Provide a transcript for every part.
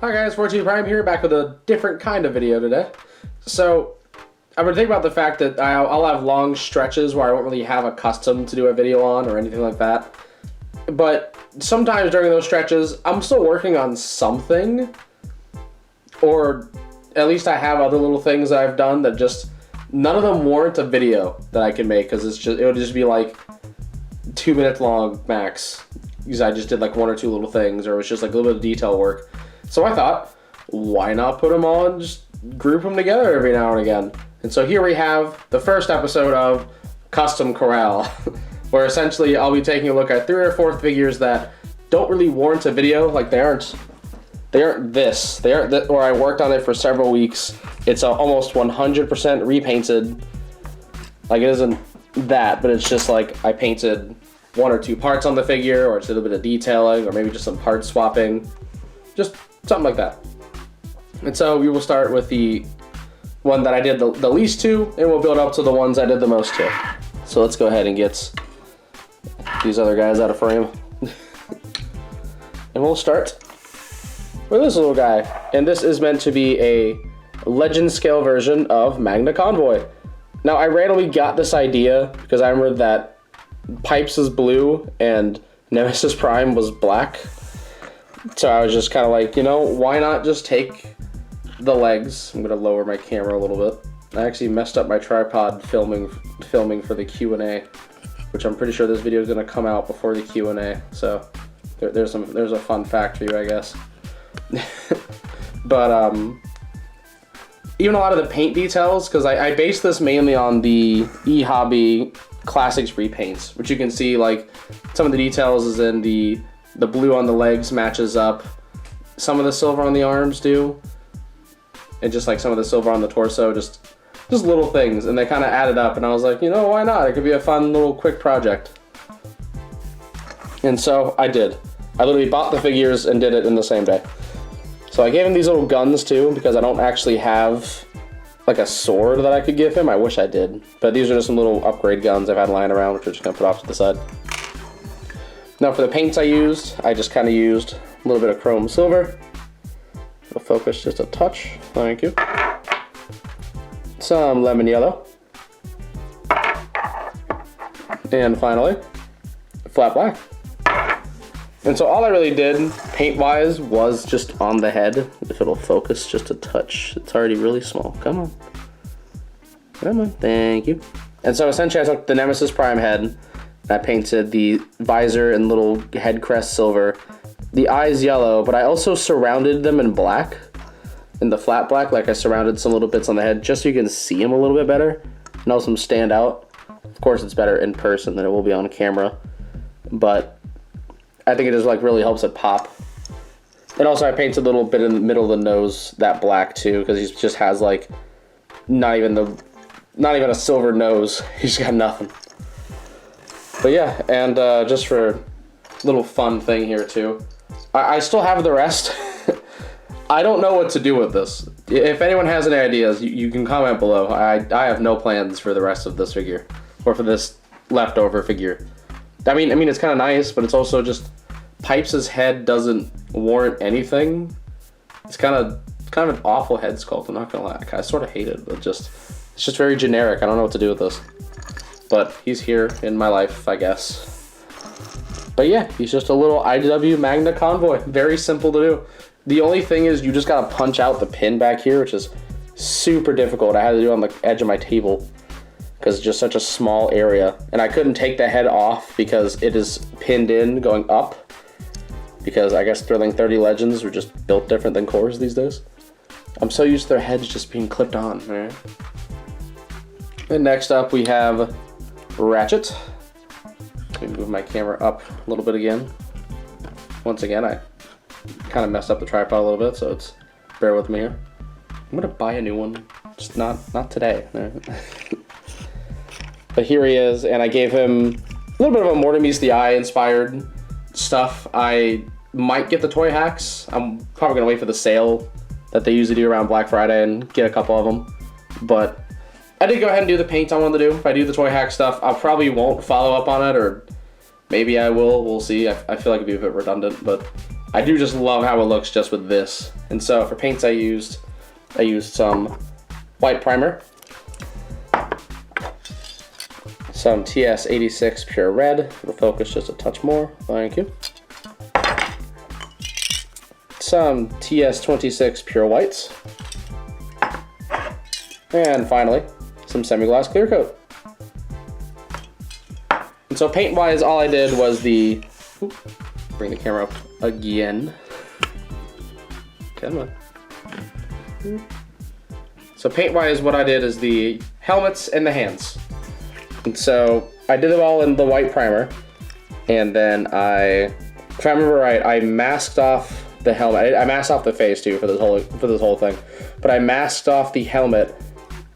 Hi guys, 14 Prime here, back with a different kind of video today. So, I've been thinking about the fact that I'll have long stretches where I won't really have a custom to do a video on or anything like that. But sometimes during those stretches, I'm still working on something. Or at least I have other little things that I've done that just, none of them warrant a video that I can make, because it would just be like 2 minutes long max. Because I just did like one or two little things, or it was just like a little bit of detail work. So I thought, why not put them all and just group them together every now and again? And so here we have the first episode of Custom Corral, where essentially I'll be taking a look at 3 or 4 figures that don't really warrant a video. Like they aren't this. They aren't that, or I worked on it for several weeks. It's almost 100% repainted. Like it isn't that, but it's just like I painted 1 or 2 parts on the figure, or it's a little bit of detailing, or maybe just some part swapping. Just something like that. And so we will start with the one that I did the least to, and we'll build up to the ones I did the most to. So let's go ahead and get these other guys out of frame. And we'll start with this little guy. And this is meant to be a legend scale version of Magna Convoy. Now I randomly got this idea because I remember that Pipes is blue and Nemesis Prime was black. So I was just kind of like, you know, why not just take the legs? I'm gonna lower my camera a little bit. I actually messed up my tripod filming for the Q&A, which I'm pretty sure this video is gonna come out before the Q&A. So there's a fun fact for you, I guess. But even a lot of the paint details, because I based this mainly on the eHobby Classics repaints, which you can see like some of the details is in the blue on the legs matches up. Some of the silver on the arms do. And just like some of the silver on the torso, just little things, and they kind of added up, and I was like, you know, why not? It could be a fun little quick project. And so I did. I literally bought the figures and did it in the same day. So I gave him these little guns too, because I don't actually have like a sword that I could give him. I wish I did. But these are just some little upgrade guns I've had lying around, which we're just gonna put off to the side. Now for the paints I just kind of used a little bit of chrome silver. It'll focus just a touch, thank you. Some lemon yellow. And finally, flat black. And so all I really did, paint-wise, was just on the head. If it'll focus just a touch. It's already really small. Come on. Come on. Thank you. And so essentially I took the Nemesis Prime head, and I painted the visor and little head crest silver, the eyes yellow, but I also surrounded them in black, in the flat black, like I surrounded some little bits on the head, just so you can see them a little bit better, and also them stand out. Of course, it's better in person than it will be on camera, but I think it just like really helps it pop. And also I painted a little bit in the middle of the nose, that black too, because he just has like not even a silver nose. He's got nothing. But yeah, and just for a little fun thing here too, I still have the rest. I don't know what to do with this. If anyone has any ideas, you can comment below. I have no plans for the rest of this figure, or for this leftover figure. I mean, it's kind of nice, but it's also just Pipes' head doesn't warrant anything. It's kind of an awful head sculpt. I'm not gonna lie. I sort of hate it, but it's just very generic. I don't know what to do with this. But he's here in my life, I guess. But yeah, he's just a little IDW Magna Convoy. Very simple to do. The only thing is you just gotta punch out the pin back here, which is super difficult. I had to do it on the edge of my table, because it's just such a small area. And I couldn't take the head off because it is pinned in going up. Because I guess Thrilling 30 Legends were just built different than cores these days. I'm so used to their heads just being clipped on, man. And next up we have Ratchet. Let me move my camera up a little bit again. Once again, I kind of messed up the tripod a little bit, so bear with me here. I'm gonna buy a new one, just not today. But here he is, and I gave him a little bit of a More to Meets the Eye inspired stuff. I might get the toy hacks. I'm probably gonna wait for the sale that they usually do around Black Friday and get a couple of them. But I did go ahead and do the paint I wanted to do. If I do the toy hack stuff, I probably won't follow up on it, or maybe I will. We'll see. I feel like it'd be a bit redundant, but I do just love how it looks just with this. And so for paints I used some white primer, some TS86 pure red, for the focus just a touch more, thank you. Some TS26 pure whites, and finally some semi-gloss clear coat. And so paint-wise, all I did was bring the camera up again. Come on. So paint-wise, what I did is the helmets and the hands. And so I did them all in the white primer, and then if I remember right, I masked off the helmet. I masked off the face too for this whole thing, but I masked off the helmet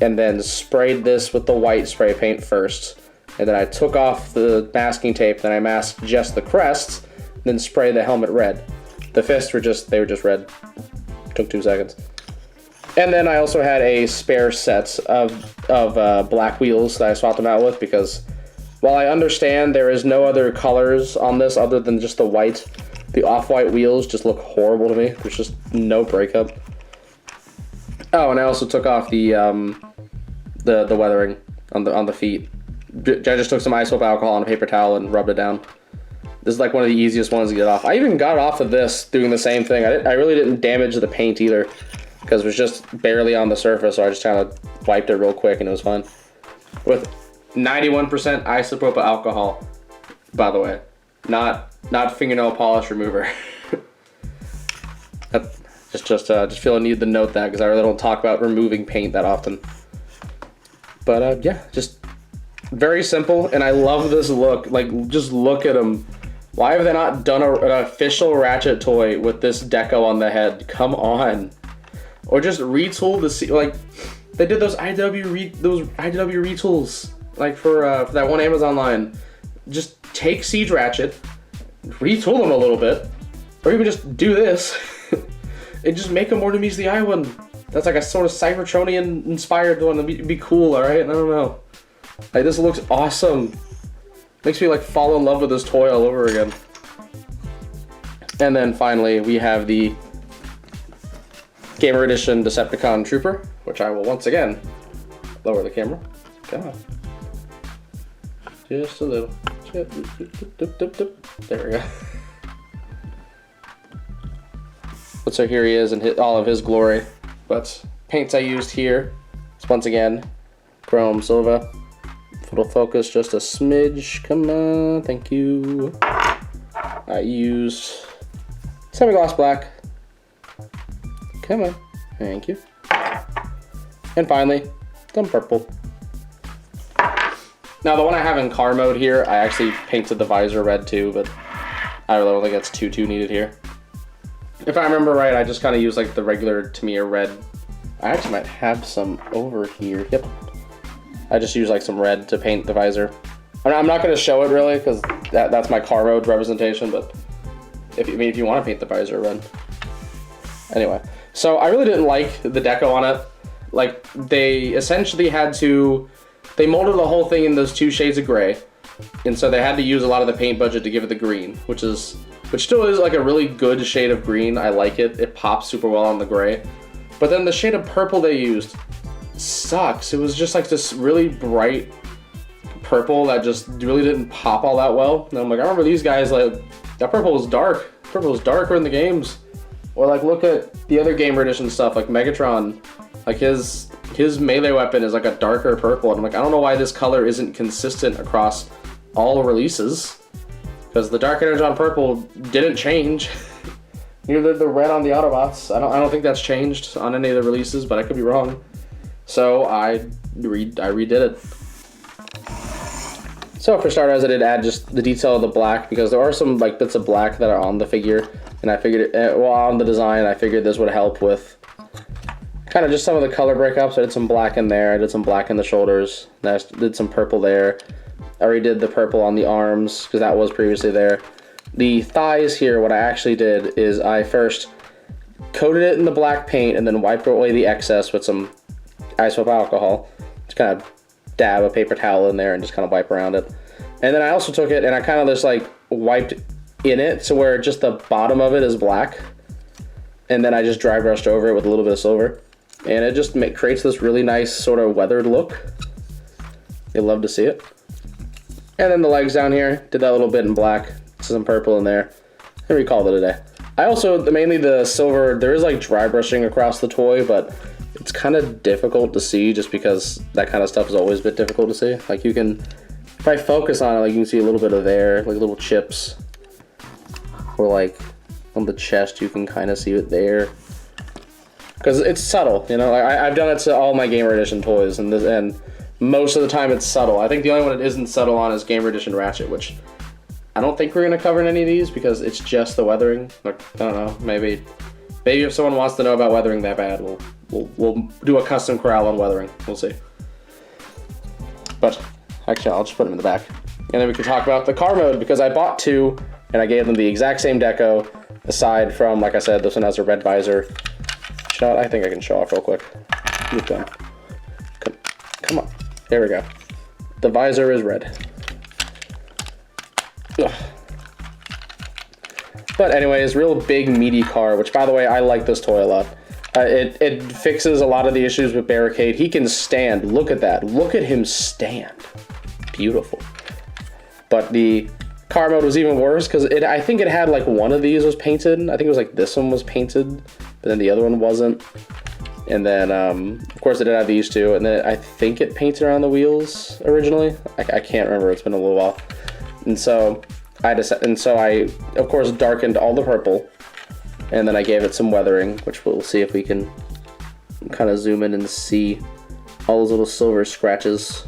and then sprayed this with the white spray paint first, and then I took off the masking tape. Then I masked just the crests, then sprayed the helmet red. The fists were just red. Took 2 seconds. And then I also had a spare set of black wheels that I swapped them out with, because while I understand there is no other colors on this other than just the white, the off-white wheels just look horrible to me. There's just no breakup. Oh, and I also took off the weathering on the feet. I just took some isoap alcohol on a paper towel and rubbed it down. This is like one of the easiest ones to get off. I even got off of this doing the same thing. I really didn't damage the paint either, because it was just barely on the surface, so I just kind of wiped it real quick and it was fine. With 91% isopropyl alcohol, by the way. Not fingernail polish remover. Just feel a need to note that, because I really don't talk about removing paint that often. But yeah, just very simple, and I love this look. Like, just look at them. Why have they not done an official Ratchet toy with this deco on the head? Come on. Or just retool the, like, they did those IW retools, like for that one Amazon line. Just take Siege Ratchet, retool them a little bit, or even just do this, and just make a more to meet the eye one. That's like a sort of Cybertronian inspired one. It'd be cool, all right? I don't know. Like, this looks awesome. Makes me like fall in love with this toy all over again. And then finally, we have the Gamer Edition Decepticon Trooper, which I will once again lower the camera. Come on. Just a little. There we go. So here he is in all of his glory. But paints I used here is once again Chrome Silva. Little focus, just a smidge. Come on, thank you. I used semi-gloss black. Come on, thank you. And finally, some purple. Now the one I have in car mode here, I actually painted the visor red too, but I really don't think that's too needed here. If I remember right, I just kind of used like the regular Tamiya red. I actually might have some over here. Yep. I just use like some red to paint the visor. I'm not going to show it really, because that's my car mode representation, but if you want to paint the visor red. Anyway, so I really didn't like the deco on it. Like, they essentially they molded the whole thing in those 2 shades of gray, and so they had to use a lot of the paint budget to give it the green, which still is like a really good shade of green. I like it. It pops super well on the gray. But then the shade of purple they used sucks. It was just like this really bright purple that just really didn't pop all that well. And I'm like, I remember these guys, like, that purple was dark. Purple was darker in the games. Or like, look at the other Gamer Edition stuff, like Megatron. Like his melee weapon is like a darker purple. And I'm like, I don't know why this color isn't consistent across all releases. Because the Dark Energon purple didn't change. Neither the red on the Autobots. I don't think that's changed on any of the releases, but I could be wrong. So I redid it. So for starters, I did add just the detail of the black, because there are some like bits of black that are on the figure, and I figured on the design, I figured this would help with kind of just some of the color breakups. I did some black in there. I did some black in the shoulders. I did some purple there. I redid the purple on the arms, because that was previously there. The thighs here, what I actually did is I first coated it in the black paint and then wiped away the excess with some isoap alcohol. Just kind of dab a paper towel in there and just kind of wipe around it. And then I also took it and I kind of just like wiped in it to where just the bottom of it is black. And then I just dry brushed over it with a little bit of silver. And it just creates this really nice sort of weathered look. You'll love to see it. And then the legs down here, did that little bit in black. Some purple in there. And we called it a day. I also, mainly the silver, there is like dry brushing across the toy, but it's kind of difficult to see just because that kind of stuff is always a bit difficult to see. Like you can, if I focus on it, like you can see a little bit of there, like little chips. Or like on the chest, you can kind of see it there. Because it's subtle, you know. I've done it to all my Gamer Edition toys, and most of the time it's subtle. I think the only one it isn't subtle on is Gamer Edition Ratchet, which I don't think we're gonna cover in any of these because it's just the weathering. Like, I don't know, maybe if someone wants to know about weathering that bad, we'll do a custom Corral on weathering. We'll see. But actually, I'll just put them in the back, and then we can talk about the car mode because I bought two, and I gave them the exact same deco. Aside from, like I said, this one has a red visor. I think I can show off real quick. You've done. Come on. There we go. The visor is red. Ugh. But anyways, real big meaty car, which by the way, I like this toy a lot. It fixes a lot of the issues with Barricade. He can stand. Look at that. Look at him stand. Beautiful. But the car mode was even worse because I think it had like one of these was painted. I think it was like this one was painted, but then the other one wasn't. And then, of course, it did have these two. And then I think it painted around the wheels originally. I can't remember. It's been a little while. And so I of course darkened all the purple, and then I gave it some weathering, which we'll see if we can kind of zoom in and see all those little silver scratches.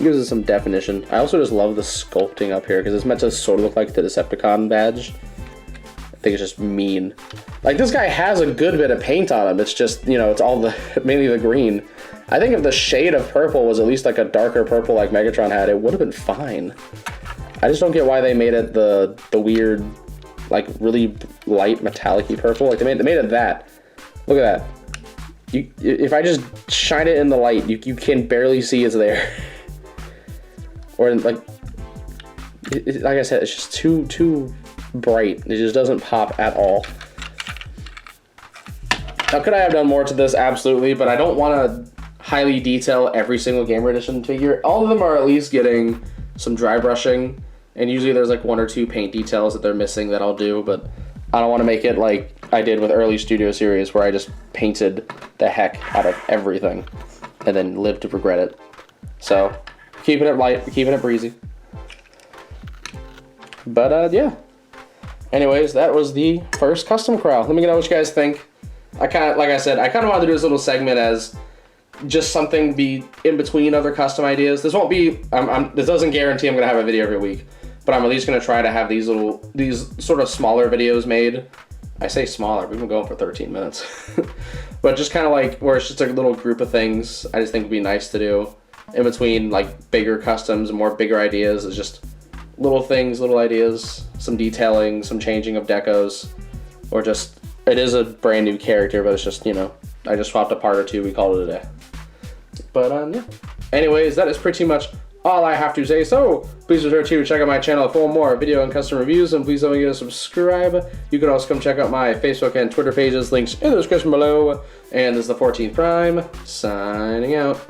It gives it some definition. I also just love the sculpting up here because it's meant to sort of look like the Decepticon badge. I think it's just mean. Like, this guy has a good bit of paint on him. It's just, you know, it's all mainly the green. I think if the shade of purple was at least like a darker purple like Megatron had, it would have been fine. I just don't get why they made it the weird, like, really light metallic-y purple. Like, they made it that. Look at that. If I just shine it in the light, you can barely see it's there. Or, like I said, it's just too bright. It just doesn't pop at all. Now, could I have done more to this? Absolutely, but I don't want to highly detail every single Gamer Edition figure. All of them are at least getting some dry brushing, and usually there's like one or two paint details that they're missing that I'll do, but I don't want to make it like I did with early Studio Series where I just painted the heck out of everything and then lived to regret it. So, keeping it light, keeping it breezy. But yeah. Anyways, that was the first custom Corral. Let me know what you guys think. Like I said, I kind of wanted to do this little segment as just something be in between other custom ideas. This won't be, this doesn't guarantee I'm gonna have a video every week, but I'm at least gonna try to have these sort of smaller videos made. I say smaller, we've been going for 13 minutes. But just kind of like, where it's just a little group of things I just think would be nice to do in between like bigger customs and more bigger ideas. It's just little things, little ideas, some detailing, some changing of decos, or just, it is a brand new character, but it's just, you know, I just swapped a part or two, we called it a day. But yeah. Anyways, that is pretty much all I have to say. So please be sure to check out my channel for more video and custom reviews, and please don't forget to subscribe. You can also come check out my Facebook and Twitter pages, links in the description below. And this is the 14th Prime, signing out.